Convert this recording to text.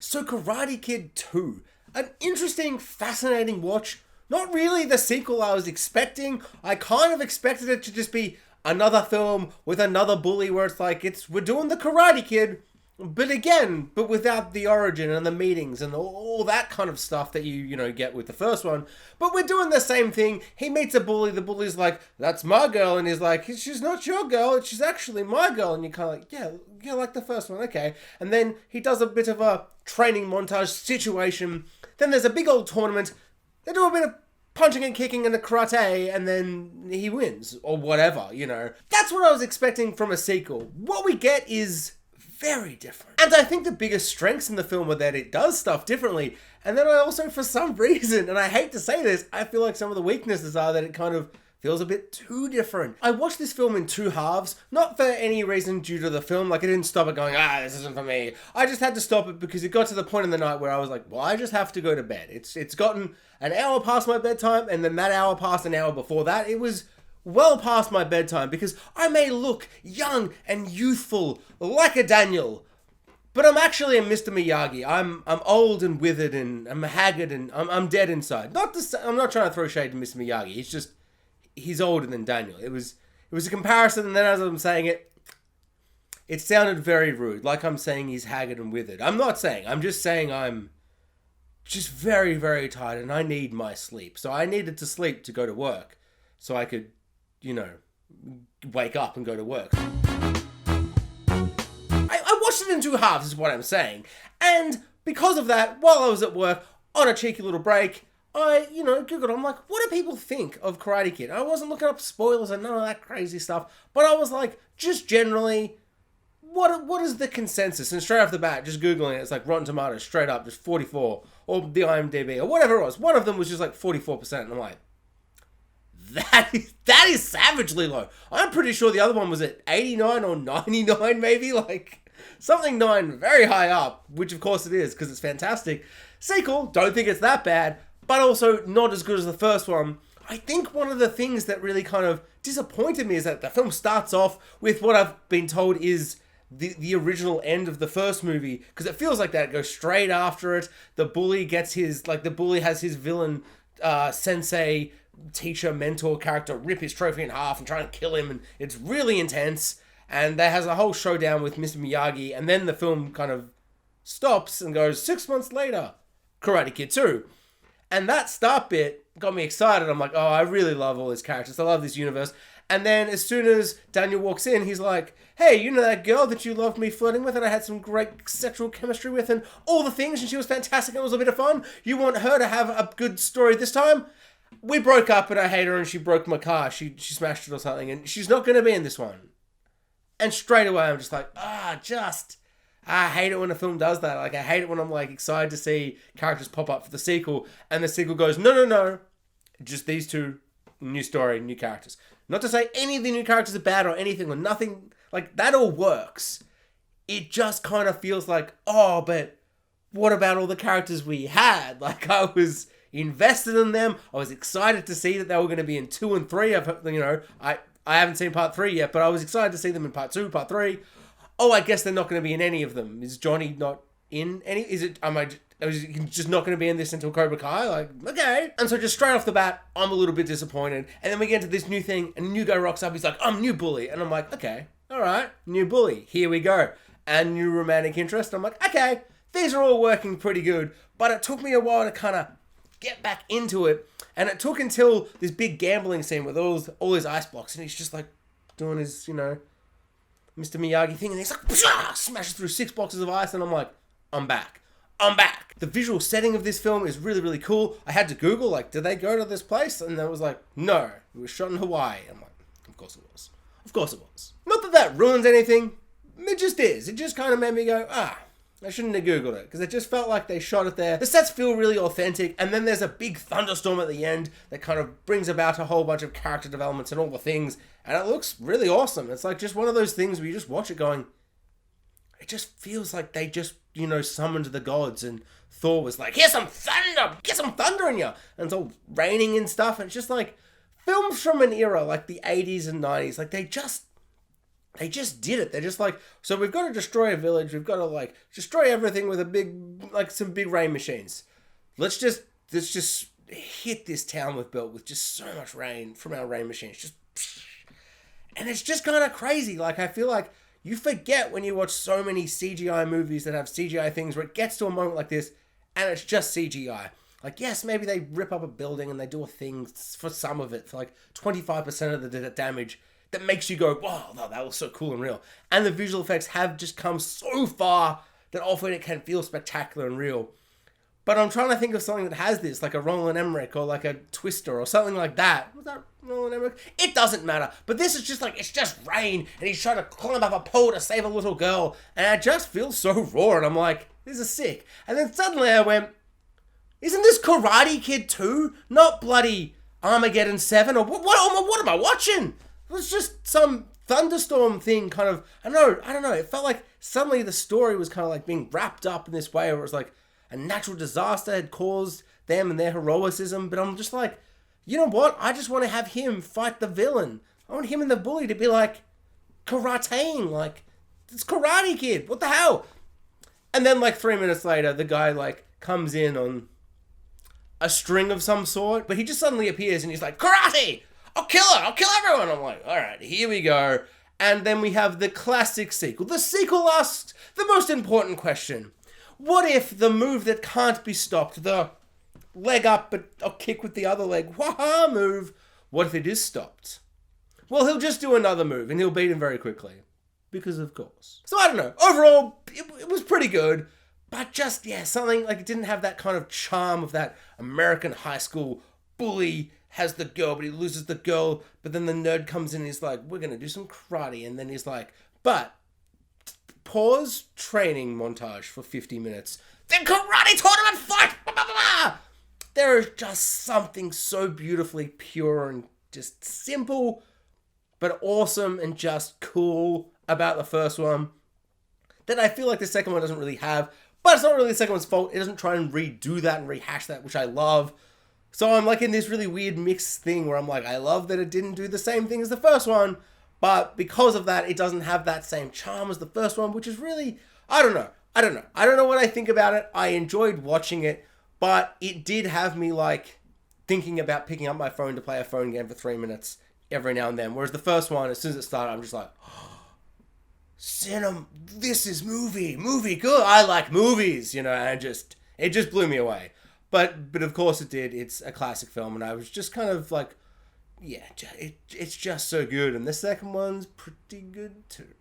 So Karate Kid 2, an interesting, fascinating watch. Not really the sequel I was expecting. I kind of expected it to just be another film with another bully where it's like, we're doing the Karate Kid, but without the origin and the meetings and all that kind of stuff that you get with the first one. But we're doing the same thing. He meets a bully. The bully's like, that's my girl. And he's like, she's not your girl. She's actually my girl. And you're kind of like, yeah, like the first one. Okay. And then he does a bit of a training montage situation. Then there's a big old tournament. They do a bit of punching and kicking and a karate, and then he wins, or whatever, That's what I was expecting from a sequel. What we get is very different. And I think the biggest strengths in the film are that it does stuff differently, and then I also, for some reason, and I hate to say this, I feel like some of the weaknesses are that it kind of feels a bit too different. I watched this film in two halves, not for any reason due to the film, like I didn't stop it going, this isn't for me. I just had to stop it because it got to the point in the night where I was like, well, I just have to go to bed. It's gotten an hour past my bedtime, and then that hour past an hour before that, it was well past my bedtime because I may look young and youthful like a Daniel, but I'm actually a Mr. Miyagi. I'm old and withered and I'm haggard and I'm dead inside. I'm not trying to throw shade to Mr. Miyagi. He's older than Daniel. It was a comparison, and then as I'm saying it, it sounded very rude, like I'm saying he's haggard and withered. I'm not saying. I'm just saying I'm just very, very tired and I need my sleep. So I needed to sleep to go to work so I could, wake up and go to work. I watched it in two halves is what I'm saying. And because of that, while I was at work, on a cheeky little break, I, Googled, I'm like, what do people think of Karate Kid? I wasn't looking up spoilers and none of that crazy stuff, but I was like, just generally, what is the consensus? And straight off the bat, just Googling it, it's like Rotten Tomatoes, straight up, just 44, or the IMDb, or whatever it was. One of them was just like 44%, and I'm like, that is savagely low. I'm pretty sure the other one was at 89 or 99 maybe, like something 9 very high up, which of course it is, because it's fantastic. Sequel, don't think it's that bad, but also not as good as the first one. I think one of the things that really kind of disappointed me is that the film starts off with what I've been told is the original end of the first movie, because it feels like that. It goes straight after it. The bully has his villain sensei, teacher, mentor character rip his trophy in half and try and kill him, and it's really intense. And there has a whole showdown with Mr. Miyagi, and then the film kind of stops and goes 6 months later, Karate Kid 2. And that start bit got me excited. I'm like, oh, I really love all these characters. I love this universe. And then as soon as Daniel walks in, he's like, hey, you know that girl that you loved me flirting with and I had some great sexual chemistry with and all the things, and she was fantastic and it was a bit of fun? You want her to have a good story this time? We broke up and I hate her and she broke my car. She smashed it or something, and she's not going to be in this one. And straight away I'm just like, I hate it when a film does that. Like, I hate it when I'm like excited to see characters pop up for the sequel and the sequel goes, no. Just these two, new story, new characters. Not to say any of the new characters are bad or anything or nothing. Like, that all works. It just kind of feels like, oh, but what about all the characters we had? Like, I was invested in them. I was excited to see that they were going to be in 2 and 3. I haven't seen part 3 yet, but I was excited to see them in part 2, part 3. Oh, I guess they're not going to be in any of them. Is Johnny not in any? Is he just not going to be in this until Cobra Kai? Like, okay. And so just straight off the bat, I'm a little bit disappointed. And then we get into this new thing, and new guy rocks up. He's like, I'm new bully. And I'm like, okay, all right, new bully. Here we go. And new romantic interest. I'm like, okay, these are all working pretty good. But it took me a while to kind of get back into it. And it took until this big gambling scene with all his ice blocks. And he's just like doing his, Mr. Miyagi thing, and he's like, smashes through 6 boxes of ice, and I'm like, I'm back. The visual setting of this film is really, really cool. I had to Google, like, did they go to this place? And it was like, no, it was shot in Hawaii. I'm like, of course it was. Not that that ruins anything. It just is. It just kind of made me go, I shouldn't have Googled it, because it just felt like they shot it there. The sets feel really authentic, and then there's a big thunderstorm at the end that kind of brings about a whole bunch of character developments and all the things, and it looks really awesome. It's like just one of those things where you just watch it going, it just feels like they just, summoned the gods, and Thor was like, here's some thunder, get some thunder in you, and it's all raining and stuff, and it's just like films from an era like the 80s and 90s, like they just they just did it. They're just like, so we've got to destroy a village. We've got to like destroy everything with a big, like some big rain machines. Let's just hit this town we've built with just so much rain from our rain machines. And it's just kind of crazy. Like, I feel like you forget when you watch so many CGI movies that have CGI things where it gets to a moment like this and it's just CGI. Like, yes, maybe they rip up a building and they do a thing for some of it, for like 25% of the damage that makes you go, wow, that was so cool and real. And the visual effects have just come so far that often it can feel spectacular and real. But I'm trying to think of something that has this, like a Roland Emmerich or like a Twister or something like that. Was that Roland Emmerich? It doesn't matter. But this is just like, it's just rain and he's trying to climb up a pole to save a little girl. And it just feels so raw. And I'm like, this is sick. And then suddenly I went, isn't this Karate Kid 2? Not bloody Armageddon 7? Or what am I watching? It was just some thunderstorm thing kind of, I don't know. It felt like suddenly the story was kind of like being wrapped up in this way where it was like a natural disaster had caused them and their heroicism. But I'm just like, you know what? I just want to have him fight the villain. I want him and the bully to be like karateing. Like, it's Karate Kid. What the hell? And then like 3 minutes later, the guy like comes in on a string of some sort. But he just suddenly appears and he's like, karate! I'll kill her! I'll kill everyone! I'm like, alright, here we go. And then we have the classic sequel. The sequel asks the most important question. What if the move that can't be stopped, the leg up but a kick with the other leg, wah-ha move, what if it is stopped? Well, he'll just do another move and he'll beat him very quickly. Because of course. So I don't know. Overall, it was pretty good. But just, yeah, something like it didn't have that kind of charm of that American high school bully has the girl, but he loses the girl. But then the nerd comes in and he's like, we're going to do some karate. And then he's like, but pause training montage for 50 minutes. Then karate tournament fight! Blah, blah, blah. There is just something so beautifully pure and just simple, but awesome and just cool about the first one that I feel like the second one doesn't really have. But it's not really the second one's fault. It doesn't try and redo that and rehash that, which I love. So I'm like in this really weird mixed thing where I'm like, I love that it didn't do the same thing as the first one, but because of that, it doesn't have that same charm as the first one, which is really, I don't know. I don't know what I think about it. I enjoyed watching it, but it did have me like thinking about picking up my phone to play a phone game for 3 minutes every now and then. Whereas the first one, as soon as it started, I'm just like, cinema, this is movie, good. I like movies, you know, and it just blew me away. But of course it did. It's a classic film, and I was just kind of like, yeah, it's just so good. And the second one's pretty good too.